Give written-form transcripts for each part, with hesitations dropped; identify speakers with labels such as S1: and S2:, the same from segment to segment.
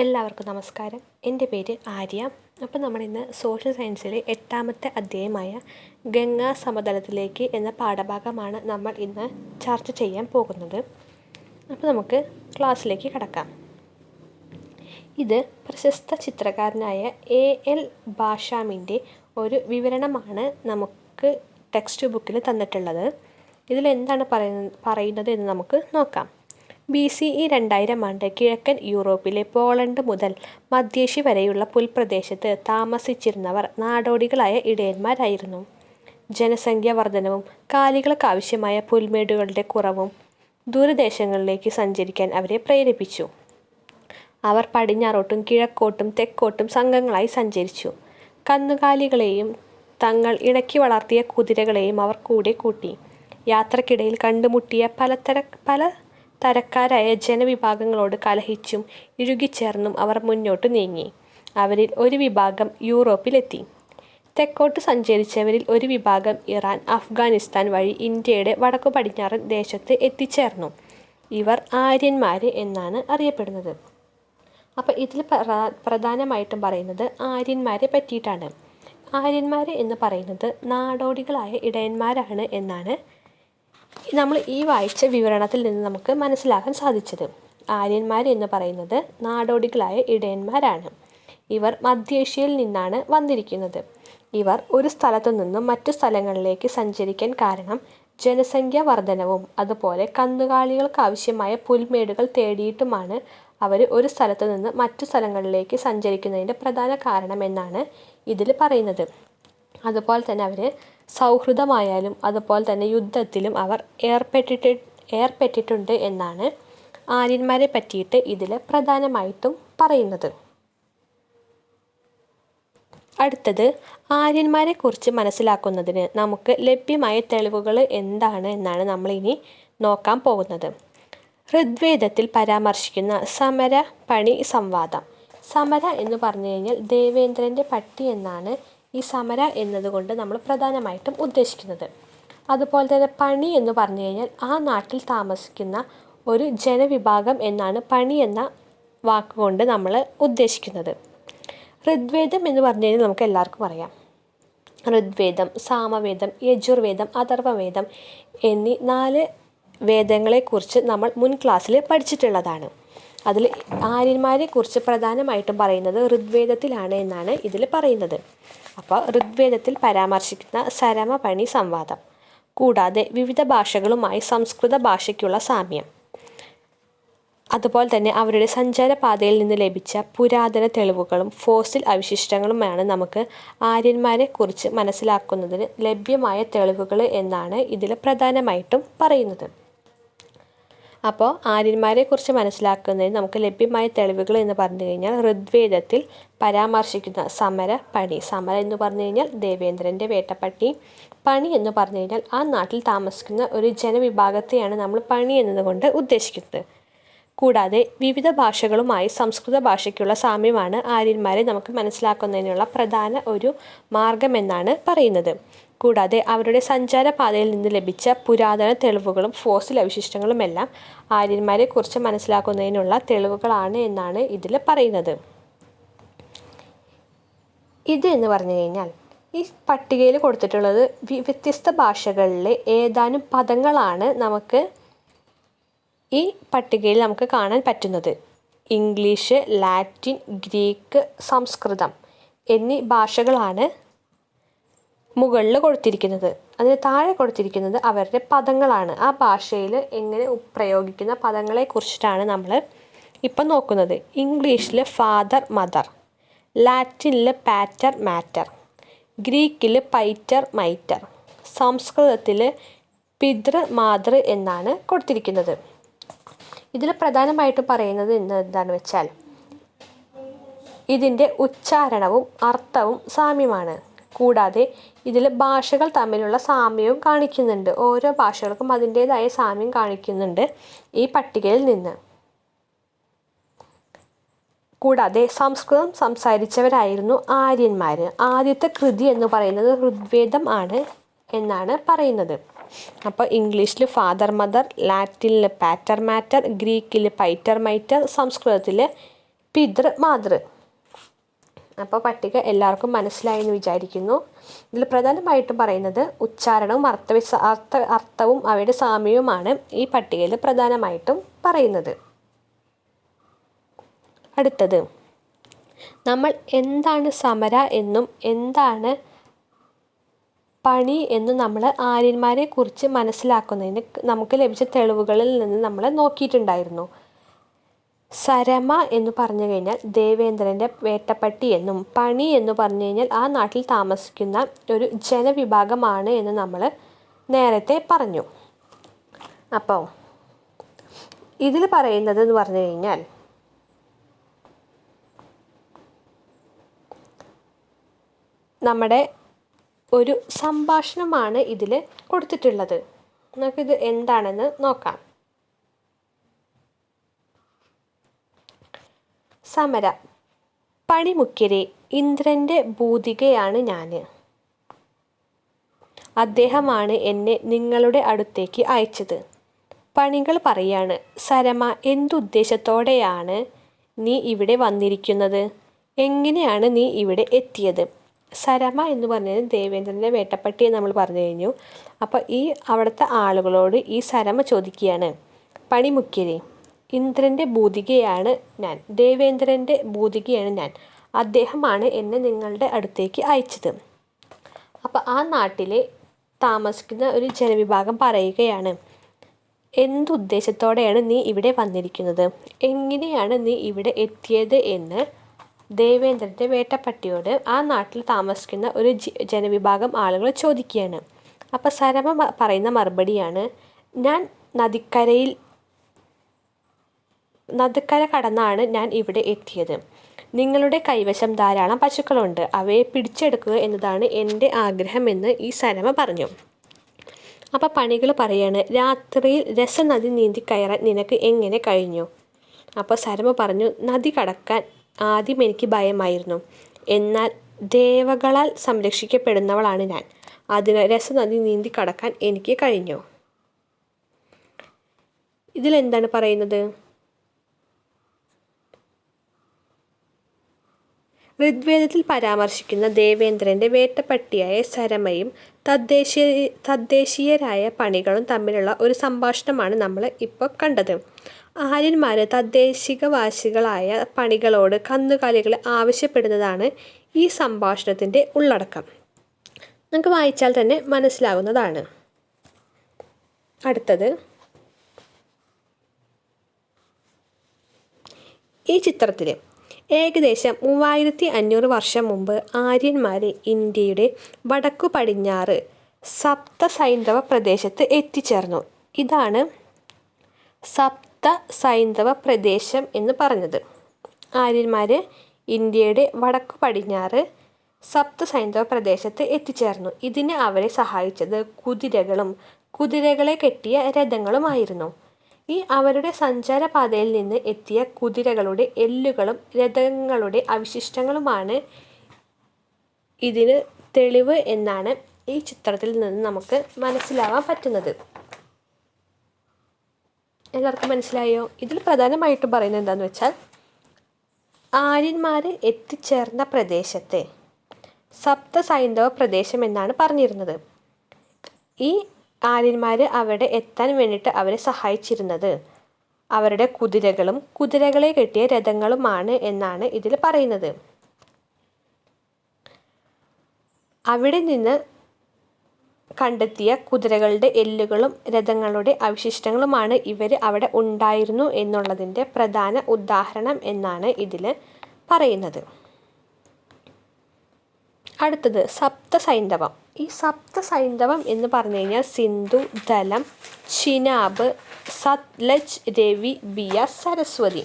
S1: എല്ലാവർക്കും നമസ്കാരം. എൻ്റെ പേര് ആര്യ. അപ്പോൾ നമ്മളിന്ന് സോഷ്യൽ സയൻസിലെ 8ാമത്തെ അധ്യായമായ ഗംഗാ സമതലത്തിലേക്ക് എന്ന പാഠഭാഗമാണ് നമ്മൾ ഇന്ന് ചർച്ച ചെയ്യാൻ പോകുന്നത്. അപ്പോൾ നമുക്ക് ക്ലാസ്സിലേക്ക് കടക്കാം. ഇത് പ്രശസ്ത ചിത്രകാരനായ A.L. ഭാഷാമിൻ്റെ ഒരു വിവരണമാണ് നമുക്ക് ടെക്സ്റ്റ് ബുക്കിൽ തന്നിട്ടുള്ളത്. ഇതിലെന്താണ് പറയുന്നത് എന്ന് നമുക്ക് നോക്കാം. BCE 2000 കിഴക്കൻ യൂറോപ്പിലെ പോളണ്ട് മുതൽ മധ്യേഷ്യ വരെയുള്ള പുൽപ്രദേശത്ത് താമസിച്ചിരുന്നവർ നാടോടികളായ ഇടയന്മാരായിരുന്നു. ജനസംഖ്യാ വർധനവും കാലികൾക്കാവശ്യമായ പുൽമേടുകളുടെ കുറവും ദൂരദേശങ്ങളിലേക്ക് സഞ്ചരിക്കാൻ അവരെ പ്രേരിപ്പിച്ചു. അവർ പടിഞ്ഞാറോട്ടും കിഴക്കോട്ടും തെക്കോട്ടും സംഘങ്ങളായി സഞ്ചരിച്ചു. കന്നുകാലികളെയും തങ്ങൾ ഇണക്കി വളർത്തിയ കുതിരകളെയും അവർ കൂടെ കൂട്ടി. യാത്രക്കിടയിൽ കണ്ടുമുട്ടിയ പല തരക്കാരായ ജനവിഭാഗങ്ങളോട് കലഹിച്ചും ഇഴുകിച്ചേർന്നും അവർ മുന്നോട്ട് നീങ്ങി. അവരിൽ ഒരു വിഭാഗം യൂറോപ്പിലെത്തി. തെക്കോട്ട് സഞ്ചരിച്ചവരിൽ ഒരു വിഭാഗം ഇറാൻ, അഫ്ഗാനിസ്ഥാൻ വഴി ഇന്ത്യയുടെ വടക്കു പടിഞ്ഞാറൻ ദേശത്ത് എത്തിച്ചേർന്നു. ഇവർ ആര്യന്മാർ എന്നാണ് അറിയപ്പെടുന്നത്. അപ്പോൾ ഇതിൽ പ്രധാനമായിട്ടും പറയുന്നത് ആര്യന്മാരെ പറ്റിയിട്ടാണ്. ആര്യന്മാർ എന്ന് പറയുന്നത് നാടോടികളായ ഇടയന്മാരാണ് എന്നാണ് നമ്മൾ ഈ വായിച്ച വിവരണത്തിൽ നിന്ന് നമുക്ക് മനസ്സിലാക്കാൻ സാധിച്ചത്. ആര്യന്മാർ എന്ന് പറയുന്നത് നാടോടികളായ ഇടയന്മാരാണ്. ഇവർ മധ്യേഷ്യയിൽ നിന്നാണ് വന്നിരിക്കുന്നത്. ഇവർ ഒരു സ്ഥലത്തു നിന്നും മറ്റു സ്ഥലങ്ങളിലേക്ക് സഞ്ചരിക്കാൻ കാരണം ജനസംഖ്യാ വർധനവും അതുപോലെ കന്നുകാലികൾക്കാവശ്യമായ പുൽമേടുകൾ തേടിയിട്ടുമാണ് അവർ ഒരു സ്ഥലത്തു നിന്ന് മറ്റു സ്ഥലങ്ങളിലേക്ക് സഞ്ചരിക്കുന്നതിൻ്റെ പ്രധാന കാരണമെന്നാണ് ഇതിൽ പറയുന്നത്. അതുപോലെ തന്നെ അവർ സൗഹൃദമായാലും അതുപോലെ തന്നെ യുദ്ധത്തിലും അവർ ഏർപ്പെട്ടിട്ടുണ്ട് എന്നാണ് ആര്യന്മാരെ പറ്റിയിട്ട് ഇതിൽ പ്രധാനമായിട്ടും പറയുന്നത്. അടുത്തത്, ആര്യന്മാരെ കുറിച്ച് മനസ്സിലാക്കുന്നതിന് നമുക്ക് ലഭ്യമായ തെളിവുകൾ എന്താണ് എന്നാണ് നമ്മളിനി നോക്കാൻ പോകുന്നത്. ഋഗ്വേദത്തിൽ പരാമർശിക്കുന്ന സമര പണി സംവാദം. സമര എന്ന് പറഞ്ഞു കഴിഞ്ഞാൽ ദേവേന്ദ്രൻ്റെ പട്ടി എന്നാണ് ഈ സമര എന്നതുകൊണ്ട് നമ്മൾ പ്രധാനമായിട്ടും ഉദ്ദേശിക്കുന്നത്. അതുപോലെ തന്നെ പണി എന്ന് പറഞ്ഞു കഴിഞ്ഞാൽ ആ നാട്ടിൽ താമസിക്കുന്ന ഒരു ജനവിഭാഗം എന്നാണ് പണി എന്ന വാക്കുകൊണ്ട് നമ്മൾ ഉദ്ദേശിക്കുന്നത്. ഋഗ്വേദം എന്ന് പറഞ്ഞു കഴിഞ്ഞാൽ നമുക്ക് എല്ലാവർക്കും അറിയാം. ഋഗ്വേദം, സാമവേദം, യജുർവേദം, അഥർവവേദം എന്നീ 4 വേദങ്ങളെക്കുറിച്ച് നമ്മൾ മുൻ ക്ലാസ്സിൽ പഠിച്ചിട്ടുള്ളതാണ്. അതിൽ ആര്യന്മാരെ കുറിച്ച് പ്രധാനമായിട്ടും പറയുന്നത് ഋഗ്വേദത്തിലാണ് എന്നാണ് ഇതിൽ പറയുന്നത്. അപ്പോൾ ഋഗ്വേദത്തിൽ പരാമർശിക്കുന്ന സരമപണി സംവാദം, കൂടാതെ വിവിധ ഭാഷകളുമായി സംസ്കൃത ഭാഷയ്ക്കുള്ള സാമ്യം, അതുപോലെ തന്നെ അവരുടെ സഞ്ചാരപാതയിൽ നിന്ന് ലഭിച്ച പുരാതന തെളിവുകളും ഫോസിൽ അവശിഷ്ടങ്ങളുമാണ് നമുക്ക് ആര്യന്മാരെ കുറിച്ച് മനസ്സിലാക്കുന്നതിന് ലഭ്യമായ തെളിവുകൾ എന്നാണ് ഇതിൽ പ്രധാനമായിട്ടും പറയുന്നത്. അപ്പോൾ ആര്യന്മാരെ കുറിച്ച് മനസ്സിലാക്കുന്നതിന് നമുക്ക് ലഭ്യമായ തെളിവുകൾ എന്ന് പറഞ്ഞു കഴിഞ്ഞാൽ ഋഗ്വേദത്തിൽ പരാമർശിക്കുന്ന സമര പണി. സമര എന്ന് പറഞ്ഞു കഴിഞ്ഞാൽ ദേവേന്ദ്രൻ്റെ വേട്ടപ്പട്ടി, പണി എന്ന് പറഞ്ഞു കഴിഞ്ഞാൽ ആ നാട്ടിൽ താമസിക്കുന്ന ഒരു ജനവിഭാഗത്തെയാണ് നമ്മൾ പണി എന്നതുകൊണ്ട് ഉദ്ദേശിക്കുന്നത്. കൂടാതെ വിവിധ ഭാഷകളുമായി സംസ്കൃത ഭാഷയ്ക്കുള്ള സാമ്യമാണ് ആര്യന്മാരെ നമുക്ക് മനസ്സിലാക്കുന്നതിനുള്ള പ്രധാന ഒരു മാർഗമെന്നാണ് പറയുന്നത്. കൂടാതെ അവരുടെ സഞ്ചാരപാതയിൽ നിന്ന് ലഭിച്ച പുരാതന തെളിവുകളും ഫോസിൽ അവശിഷ്ടങ്ങളുമെല്ലാം ആര്യന്മാരെ കുറിച്ച് മനസ്സിലാക്കുന്നതിനുള്ള തെളിവുകളാണ് എന്നാണ് ഇതിൽ പറയുന്നത്. ഇത് എന്ന് പറഞ്ഞു കഴിഞ്ഞാൽ ഈ പട്ടികയിൽ കൊടുത്തിട്ടുള്ളത് വ്യത്യസ്ത ഭാഷകളിലെ ഏതാനും പദങ്ങളാണ് നമുക്ക് ഈ പട്ടികയിൽ നമുക്ക് കാണാൻ പറ്റുന്നത്. ഇംഗ്ലീഷ്, ലാറ്റിൻ, ഗ്രീക്ക്, സംസ്കൃതം എന്നീ ഭാഷകളാണ് മുകളിൽ കൊടുത്തിരിക്കുന്നത്. അതിന് താഴെ കൊടുത്തിരിക്കുന്നത് അവരുടെ പദങ്ങളാണ്. ആ ഭാഷയിൽ എങ്ങനെ പ്രയോഗിക്കുന്ന പദങ്ങളെക്കുറിച്ചിട്ടാണ് നമ്മൾ ഇപ്പം നോക്കുന്നത്. ഇംഗ്ലീഷിൽ ഫാദർ, മദർ, ലാറ്റിനിൽ പാറ്റർ, മാറ്റർ, ഗ്രീക്കിൽ പൈറ്റർ, മൈറ്റർ, സംസ്കൃതത്തിൽ പിതൃ, മാതൃ എന്നാണ് കൊടുത്തിരിക്കുന്നത്. ഇതിൽ പ്രധാനമായിട്ടും പറയുന്നത് എന്താണെന്ന് വെച്ചാൽ ഇതിൻ്റെ ഉച്ചാരണവും അർത്ഥവും സാമ്യമാണ്. കൂടാതെ ഇതിൽ ഭാഷകൾ തമ്മിലുള്ള സാമ്യവും കാണിക്കുന്നുണ്ട്. ഓരോ ഭാഷകൾക്കും അതിൻ്റേതായ സാമ്യം കാണിക്കുന്നുണ്ട് ഈ പട്ടികയിൽ നിന്ന്. കൂടാതെ സംസ്കൃതം സംസാരിച്ചവരായിരുന്നു ആര്യന്മാർ. ആദ്യത്തെ കൃതി എന്ന് പറയുന്നത് ഋഗ്വേദം ആണ് എന്നാണ് പറയുന്നത്. അപ്പോൾ ഇംഗ്ലീഷിൽ ഫാദർ, മദർ, ലാറ്റിനിൽ പാറ്റർ, മാറ്റർ, ഗ്രീക്കിൽ പൈറ്റർ, മൈറ്റർ, സംസ്കൃതത്തിൽ പിതൃ മാതൃ. അപ്പോൾ പട്ടിക എല്ലാവർക്കും മനസ്സിലായി എന്ന് വിചാരിക്കുന്നു. ഇതിൽ പ്രധാനമായിട്ടും പറയുന്നത് ഉച്ചാരണവും അർത്ഥവും അവയുടെ സാമ്യവുമാണ് ഈ പട്ടികയിൽ പ്രധാനമായിട്ടും പറയുന്നത്. അടുത്തത്, നമ്മൾ എന്താണ് സമര എന്നും എന്താണ് പണി എന്നും നമ്മൾ ആര്യന്മാരെ കുറിച്ച് മനസ്സിലാക്കുന്നതിന് നമുക്ക് ലഭിച്ച തെളിവുകളിൽ നിന്ന് നമ്മൾ നോക്കിയിട്ടുണ്ടായിരുന്നു. സരമ എന്ന് പറഞ്ഞു കഴിഞ്ഞാൽ ദേവേന്ദ്രൻ്റെ വേട്ടപ്പട്ടി എന്നും പണി എന്ന് പറഞ്ഞു കഴിഞ്ഞാൽ ആ നാട്ടിൽ താമസിക്കുന്ന ഒരു ജനവിഭാഗമാണ് എന്ന് നമ്മൾ നേരത്തെ പറഞ്ഞു. അപ്പോൾ ഇതിൽ പറയുന്നത് എന്ന് പറഞ്ഞു കഴിഞ്ഞാൽ നമ്മുടെ ഒരു സംഭാഷണമാണ് ഇതിൽ കൊടുത്തിട്ടുള്ളത്. നമുക്കിത് എന്താണെന്ന് നോക്കാം. സമര. പണിമുഖ്യരെ, ഇന്ദ്രൻ്റെ ഭൂതികയാണ് ഞാൻ. അദ്ദേഹമാണ് എന്നെ നിങ്ങളുടെ അടുത്തേക്ക് അയച്ചത്. പണികൾ പറയാണ്, സരമ, എന്തുദ്ദേശത്തോടെയാണ് നീ ഇവിടെ വന്നിരിക്കുന്നത്? എങ്ങനെയാണ് നീ ഇവിടെ എത്തിയത്? സരമ എന്ന് പറഞ്ഞത് ദേവേന്ദ്രൻ്റെ വേട്ടപ്പട്ടിയെ നമ്മൾ പറഞ്ഞു കഴിഞ്ഞു. അപ്പോൾ ഈ അവിടുത്തെ ആളുകളോട് ഈ സരമ ചോദിക്കുകയാണ്, പണിമുഖ്യരെ, ഇന്ദ്രൻ്റെ ഭൂതികയാണ് ഞാൻ, ദേവേന്ദ്രൻ്റെ ഭൂതികയാണ് ഞാൻ, അദ്ദേഹമാണ് എന്നെ നിങ്ങളുടെ അടുത്തേക്ക് അയച്ചത്. അപ്പോൾ ആ നാട്ടിലെ താമസിക്കുന്ന ഒരു ജനവിഭാഗം പറയുകയാണ്, എന്തുദ്ദേശത്തോടെയാണ് നീ ഇവിടെ വന്നിരിക്കുന്നത്? എങ്ങനെയാണ് നീ ഇവിടെ എത്തിയത് എന്ന് ദേവേന്ദ്രൻ്റെ വേട്ടപ്പട്ടിയോട് ആ നാട്ടിൽ താമസിക്കുന്ന ഒരു ജനവിഭാഗം ആളുകൾ ചോദിക്കുകയാണ്. അപ്പോൾ സരമ പറയുന്ന മറുപടിയാണ്, ഞാൻ നദിക്കര കടന്നാണ് ഞാൻ ഇവിടെ എത്തിയത്. നിങ്ങളുടെ കൈവശം ധാരാളം പശുക്കളുണ്ട്, അവയെ പിടിച്ചെടുക്കുക എന്നതാണ് എൻ്റെ ആഗ്രഹമെന്ന് ഈ സരമ പറഞ്ഞു. അപ്പോൾ പണികൾ പറയാണ്, രാത്രിയിൽ രസനദി നീന്തി കയറാൻ നിനക്ക് എങ്ങനെ കഴിഞ്ഞു? അപ്പോൾ സരമ പറഞ്ഞു, നദി കടക്കാൻ ആദ്യം എനിക്ക് ഭയമായിരുന്നു, എന്നാൽ ദേവകളാൽ സംരക്ഷിക്കപ്പെടുന്നവളാണ് ഞാൻ, അതിനാൽ രസനദി നീന്തി കടക്കാൻ എനിക്ക് കഴിഞ്ഞു. ഇതിലെന്താണ് പറയുന്നത്? ഋഗ്വേദത്തിൽ പരാമർശിക്കുന്ന ദേവേന്ദ്രൻ്റെ വേട്ടപ്പട്ടിയായ സരമയും തദ്ദേശീയരായ പണികളും തമ്മിലുള്ള ഒരു സംഭാഷണമാണ് നമ്മൾ ഇപ്പോൾ കണ്ടത്. ആര്യന്മാർ തദ്ദേശികവാസികളായ പണികളോട് കന്നുകാലികളെ ആവശ്യപ്പെടുന്നതാണ് ഈ സംഭാഷണത്തിൻ്റെ ഉള്ളടക്കം. നമുക്ക് വായിച്ചാൽ തന്നെ മനസ്സിലാകുന്നതാണ്. അടുത്തത്, ഈ ചിത്രത്തിൽ ഏകദേശം 3500 വർഷം മുമ്പ് ആര്യന്മാർ ഇന്ത്യയുടെ വടക്കു പടിഞ്ഞാറ് സപ്തസൈന്ധവ പ്രദേശത്ത് എത്തിച്ചേർന്നു. ഇതാണ് സപ്തസൈന്ധവ പ്രദേശം എന്ന് പറഞ്ഞത്. ആര്യന്മാർ ഇന്ത്യയുടെ വടക്കു പടിഞ്ഞാറ് സപ്തസൈന്ധവ പ്രദേശത്ത് എത്തിച്ചേർന്നു. ഇതിന് അവരെ സഹായിച്ചത് കുതിരകളും കുതിരകളെ കെട്ടിയ രഥങ്ങളുമായിരുന്നു. ഈ അവരുടെ സഞ്ചാരപാതയിൽ നിന്ന് എത്തിയ കുതിരകളുടെ എല്ലുകളും രഥങ്ങളുടെ അവശിഷ്ടങ്ങളുമാണ് ഇതിന് തെളിവ് എന്നാണ് ഈ ചിത്രത്തിൽ നിന്ന് നമുക്ക് മനസ്സിലാവാൻ പറ്റുന്നത്. എല്ലാവർക്കും മനസ്സിലായോ? ഇതിൽ പ്രധാനമായിട്ടും പറയുന്നത് എന്താണെന്ന് വെച്ചാൽ, ആര്യന്മാർ എത്തിച്ചേർന്ന പ്രദേശത്തെ സപ്തസൈന്ധവ പ്രദേശം എന്നാണ് പറഞ്ഞിരുന്നത്. ഈ ആര്യന്മാർ അവിടെ എത്താൻ വേണ്ടിയിട്ട് അവരെ സഹായിച്ചിരുന്നത് അവരുടെ കുതിരകളും കുതിരകളെ കെട്ടിയ രഥങ്ങളുമാണ് എന്നാണ് ഇതിൽ പറയുന്നത്. അവിടെ നിന്ന് കണ്ടെത്തിയ കുതിരകളുടെ എല്ലുകളും രഥങ്ങളുടെ അവശിഷ്ടങ്ങളുമാണ് ഇവർ അവിടെ ഉണ്ടായിരുന്നു എന്നുള്ളതിൻ്റെ പ്രധാന ഉദാഹരണം എന്നാണ് ഇതിൽ പറയുന്നത്. അടുത്തത് സപ്തസൈന്ധവം. ഈ സപ്തസൈന്ധവം എന്ന് പറഞ്ഞു കഴിഞ്ഞാൽ സിന്ധു, ധലം, ചിനാബ്, സത്ലജ്, രവി, ബിയാസ്, സരസ്വതി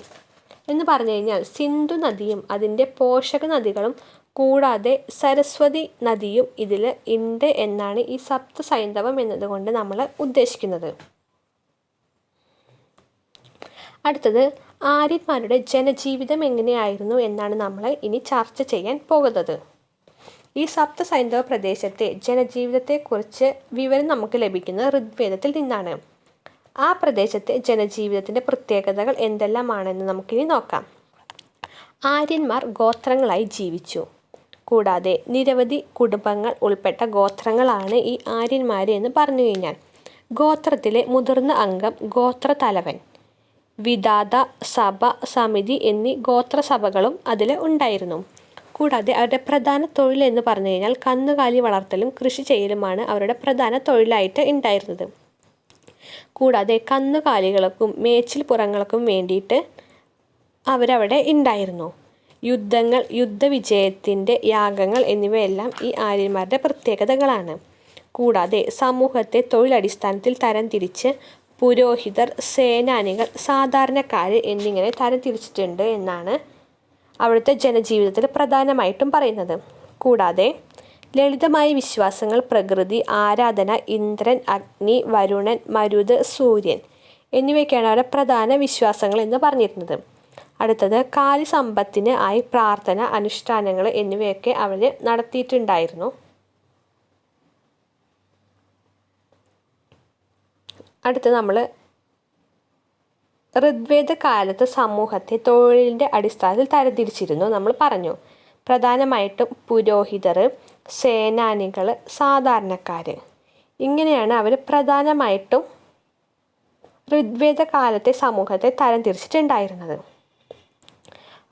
S1: എന്ന് പറഞ്ഞു കഴിഞ്ഞാൽ സിന്ധു നദിയും അതിൻ്റെ പോഷക നദികളും കൂടാതെ സരസ്വതി നദിയും ഇതിൽ ഉണ്ട് എന്നാണ് ഈ സപ്തസൈന്ധവം എന്നതുകൊണ്ട് നമ്മൾ ഉദ്ദേശിക്കുന്നത്. അടുത്തത്, ആര്യന്മാരുടെ ജനജീവിതം എങ്ങനെയായിരുന്നു എന്നാണ് നമ്മൾ ഇനി ചർച്ച ചെയ്യാൻ പോകുന്നത്. ഈ സപ്തസൈന്ധവ പ്രദേശത്തെ ജനജീവിതത്തെക്കുറിച്ച് വിവരം നമുക്ക് ലഭിക്കുന്നത് ഋഗ്വേദത്തിൽ നിന്നാണ്. ആ പ്രദേശത്തെ ജനജീവിതത്തിൻ്റെ പ്രത്യേകതകൾ എന്തെല്ലാമാണെന്ന് നമുക്കിനി നോക്കാം. ആര്യന്മാർ ഗോത്രങ്ങളായി ജീവിച്ചു. കൂടാതെ നിരവധി കുടുംബങ്ങൾ ഉൾപ്പെട്ട ഗോത്രങ്ങളാണ് ഈ ആര്യന്മാർ എന്ന് പറഞ്ഞു കഴിഞ്ഞാൽ. ഗോത്രത്തിലെ മുതിർന്ന അംഗം ഗോത്രത്തലവൻ. വിധാത, സഭ, സമിതി എന്നീ ഗോത്രസഭകളും അതിൽ ഉണ്ടായിരുന്നു. കൂടാതെ അവരുടെ പ്രധാന തൊഴിൽ എന്ന് പറഞ്ഞു കഴിഞ്ഞാൽ കന്നുകാലി വളർത്തലും കൃഷി ചെയ്യലുമാണ് അവരുടെ പ്രധാന തൊഴിലായിട്ട് ഉണ്ടായിരുന്നത്. കൂടാതെ കന്നുകാലികൾക്കും മേച്ചിൽപ്പുറങ്ങൾക്കും വേണ്ടിയിട്ട് അവരവിടെ ഉണ്ടായിരുന്നു. യുദ്ധങ്ങൾ, യുദ്ധവിജയത്തിൻ്റെ യാഗങ്ങൾ എന്നിവയെല്ലാം ഈ ആര്യന്മാരുടെ പ്രത്യേകതകളാണ്. കൂടാതെ സമൂഹത്തെ തൊഴിലടിസ്ഥാനത്തിൽ തരംതിരിച്ച് പുരോഹിതർ, സേനാനികൾ, സാധാരണക്കാർ എന്നിങ്ങനെ തരംതിരിച്ചിട്ടുണ്ട് എന്നാണ് അവിടുത്തെ ജനജീവിതത്തിൽ പ്രധാനമായിട്ടും പറയുന്നത്. കൂടാതെ ലളിതമായ വിശ്വാസങ്ങൾ, പ്രകൃതി ആരാധന, ഇന്ദ്രൻ, അഗ്നി, വരുണൻ, മരുത്, സൂര്യൻ എന്നിവയൊക്കെയാണ് അവരുടെ പ്രധാന വിശ്വാസങ്ങൾ എന്ന് പറഞ്ഞിരുന്നത്. അടുത്തത് കാര്യസമ്പത്തിന് ആയി പ്രാർത്ഥന, അനുഷ്ഠാനങ്ങൾ എന്നിവയൊക്കെ അവർ നടത്തിയിട്ടുണ്ടായിരുന്നു. അടുത്തത് നമ്മൾ ഋഗ്വേദ കാലത്ത് സമൂഹത്തെ തൊഴിലിൻ്റെ അടിസ്ഥാനത്തിൽ തരംതിരിച്ചിരുന്നു നമ്മൾ പറഞ്ഞു. പ്രധാനമായിട്ടും പുരോഹിതർ, സേനാനികൾ, സാധാരണക്കാർ ഇങ്ങനെയാണ് അവർ പ്രധാനമായിട്ടും ഋഗ്വേദ കാലത്തെ സമൂഹത്തെ തരംതിരിച്ചിട്ടുണ്ടായിരുന്നത്.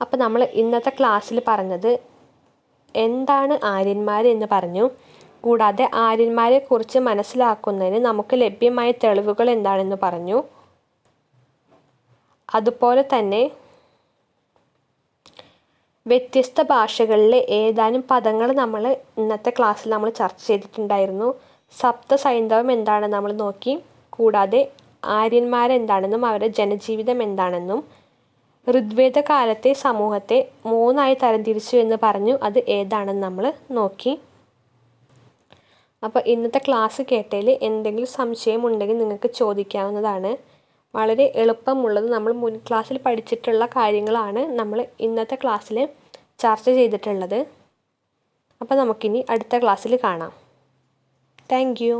S1: അപ്പോൾ നമ്മൾ ഇന്നത്തെ ക്ലാസ്സിൽ പറഞ്ഞത് എന്താണ് ആര്യന്മാർ എന്ന് പറഞ്ഞു. കൂടാതെ ആര്യന്മാരെ കുറിച്ച് മനസ്സിലാക്കുന്നതിന് നമുക്ക് ലഭ്യമായ തെളിവുകൾ എന്താണെന്ന് പറഞ്ഞു. അതുപോലെ തന്നെ വ്യത്യസ്ത ഭാഷകളിലെ ഏതാനും പദങ്ങൾ നമ്മൾ ഇന്നത്തെ ക്ലാസ്സിൽ നമ്മൾ ചർച്ച ചെയ്തിട്ടുണ്ടായിരുന്നു. സപ്തസൈന്ധവം എന്താണെന്ന് നമ്മൾ നോക്കി. കൂടാതെ ആര്യന്മാരെന്താണെന്നും അവരുടെ ജനജീവിതം എന്താണെന്നും ഋഗ്വേദ കാലത്തെ സമൂഹത്തെ 3ആയി തരംതിരിച്ചു എന്ന് പറഞ്ഞു. അത് ഏതാണെന്ന് നമ്മൾ നോക്കി. അപ്പോൾ ഇന്നത്തെ ക്ലാസ് കേട്ടതിൽ എന്തെങ്കിലും സംശയമുണ്ടെങ്കിൽ നിങ്ങൾക്ക് ചോദിക്കാവുന്നതാണ്. വളരെ എളുപ്പമുള്ളത് നമ്മൾ മുൻ ക്ലാസ്സിൽ പഠിച്ചിട്ടുള്ള കാര്യങ്ങളാണ് നമ്മൾ ഇന്നത്തെ ക്ലാസ്സിൽ ചർച്ച ചെയ്തിട്ടുള്ളത്. അപ്പോൾ നമുക്കിനി അടുത്ത ക്ലാസ്സിൽ കാണാം. Thank you.